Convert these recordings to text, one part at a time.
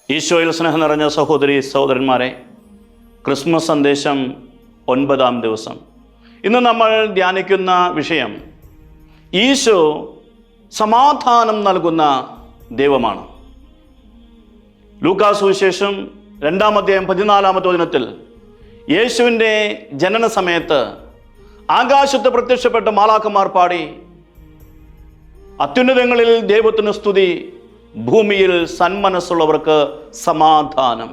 ഈശോയിൽ സ്നേഹം നിറഞ്ഞ സഹോദരി സഹോദരന്മാരെ, ക്രിസ്മസ് സന്ദേശം 9-ാം ദിവസം. ഇന്ന് നമ്മൾ ധ്യാനിക്കുന്ന വിഷയം ഈശോ സമാധാനം നൽകുന്ന ദൈവമാണ്. ലൂക്കാ സുവിശേഷം 2-ാം അധ്യായം 14-ാമത്തെ വചനത്തിൽ യേശുവിൻ്റെ ജനന സമയത്ത് ആകാശത്ത് പ്രത്യക്ഷപ്പെട്ട മാലാഖമാർ പാടി, അത്യുന്നതങ്ങളിൽ ദൈവത്തിന് സ്തുതി, ഭൂമിയിൽ സന്മനസ്സുള്ളവർക്ക് സമാധാനം.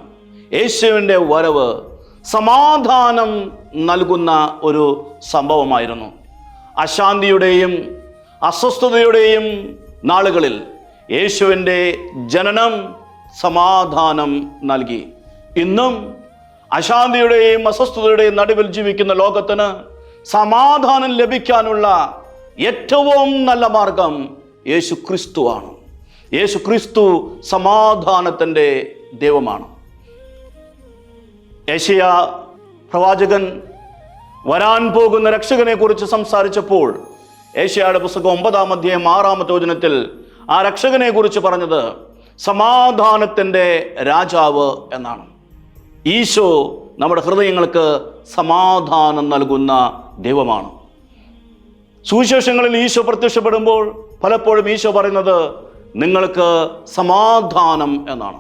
യേശുവിൻ്റെ വരവ് സമാധാനം നൽകുന്ന ഒരു സംഭവമായിരുന്നു. അശാന്തിയുടെയും അസ്വസ്ഥതയുടെയും നാളുകളിൽ യേശുവിൻ്റെ ജനനം സമാധാനം നൽകി. ഇന്നും അശാന്തിയുടെയും അസ്വസ്ഥതയുടെയും നടുവിൽ ജീവിക്കുന്ന ലോകത്തിന് സമാധാനം ലഭിക്കാനുള്ള ഏറ്റവും നല്ല മാർഗം യേശു ക്രിസ്തുവാണ്. യേശു ക്രിസ്തു സമാധാനത്തിൻ്റെ ദൈവമാണ്. യെശയ്യാ പ്രവാചകൻ വരാൻ പോകുന്ന രക്ഷകനെ കുറിച്ച് സംസാരിച്ചപ്പോൾ യെശയ്യായുടെ പുസ്തകം 9-ാം അധ്യായം 6-ാമത്തെ വചനത്തിൽ ആ രക്ഷകനെ കുറിച്ച് പറഞ്ഞത് സമാധാനത്തിൻ്റെ രാജാവ് എന്നാണ്. ഈശോ നമ്മുടെ ഹൃദയങ്ങൾക്ക് സമാധാനം നൽകുന്ന ദൈവമാണ്. സുവിശേഷങ്ങളിൽ ഈശോ പ്രത്യക്ഷപ്പെടുമ്പോൾ പലപ്പോഴും ഈശോ പറയുന്നത് നിങ്ങൾക്ക് സമാധാനം എന്നാണ്.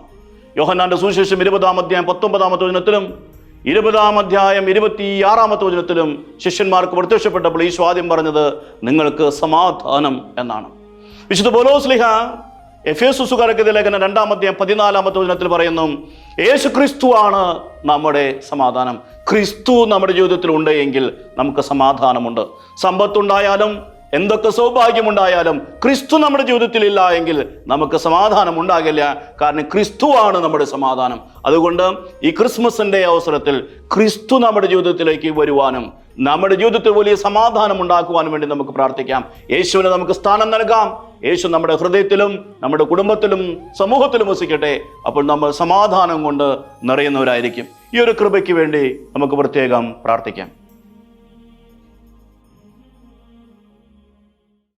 യോഹന്നാന്റെ സുവിശേഷം 20-ാം അധ്യായം 19-ാമത്തെ വചനത്തിലും 20-ാം അധ്യായം 26-ാമത്തെ വചനത്തിലും ശിഷ്യന്മാർക്ക് പ്രത്യക്ഷപ്പെട്ടപ്പോൾ ഈശോ ആദ്യം പറഞ്ഞത് നിങ്ങൾക്ക് സമാധാനം എന്നാണ്. വിശുദ്ധ പൗലോസ്ലീഹ എഫേസുസുകാർക്ക് ലേഖനം 2-ാം അധ്യായം 14-ാമത്തെ വചനത്തിൽ പറയുന്നു, യേശു ക്രിസ്തുവാണ് നമ്മുടെ സമാധാനം. ക്രിസ്തു നമ്മുടെ ജീവിതത്തിൽ ഉണ്ട് എങ്കിൽ നമുക്ക് സമാധാനമുണ്ട്. സമ്പത്തുണ്ടായാലും എന്തൊക്കെ സൗഭാഗ്യമുണ്ടായാലും ക്രിസ്തു നമ്മുടെ ജീവിതത്തിൽ ഇല്ല എങ്കിൽ നമുക്ക് സമാധാനം ഉണ്ടാകില്ല. കാരണം ക്രിസ്തുവാണ് നമ്മുടെ സമാധാനം. അതുകൊണ്ട് ഈ ക്രിസ്മസിന്റെ അവസരത്തിൽ ക്രിസ്തു നമ്മുടെ ജീവിതത്തിലേക്ക് വരുവാനും നമ്മുടെ ജീവിതത്തിൽ വലിയ സമാധാനം ഉണ്ടാക്കുവാനും വേണ്ടി നമുക്ക് പ്രാർത്ഥിക്കാം. യേശുവിനെ നമുക്ക് സ്ഥാനം നൽകാം. യേശു നമ്മുടെ ഹൃദയത്തിലും നമ്മുടെ കുടുംബത്തിലും സമൂഹത്തിലും വസിക്കട്ടെ. അപ്പോൾ നമ്മൾ സമാധാനം കൊണ്ട് നിറയുന്നവരായിരിക്കും. ഈ ഒരു കൃപയ്ക്ക് വേണ്ടി നമുക്ക് പ്രത്യേകം പ്രാർത്ഥിക്കാം.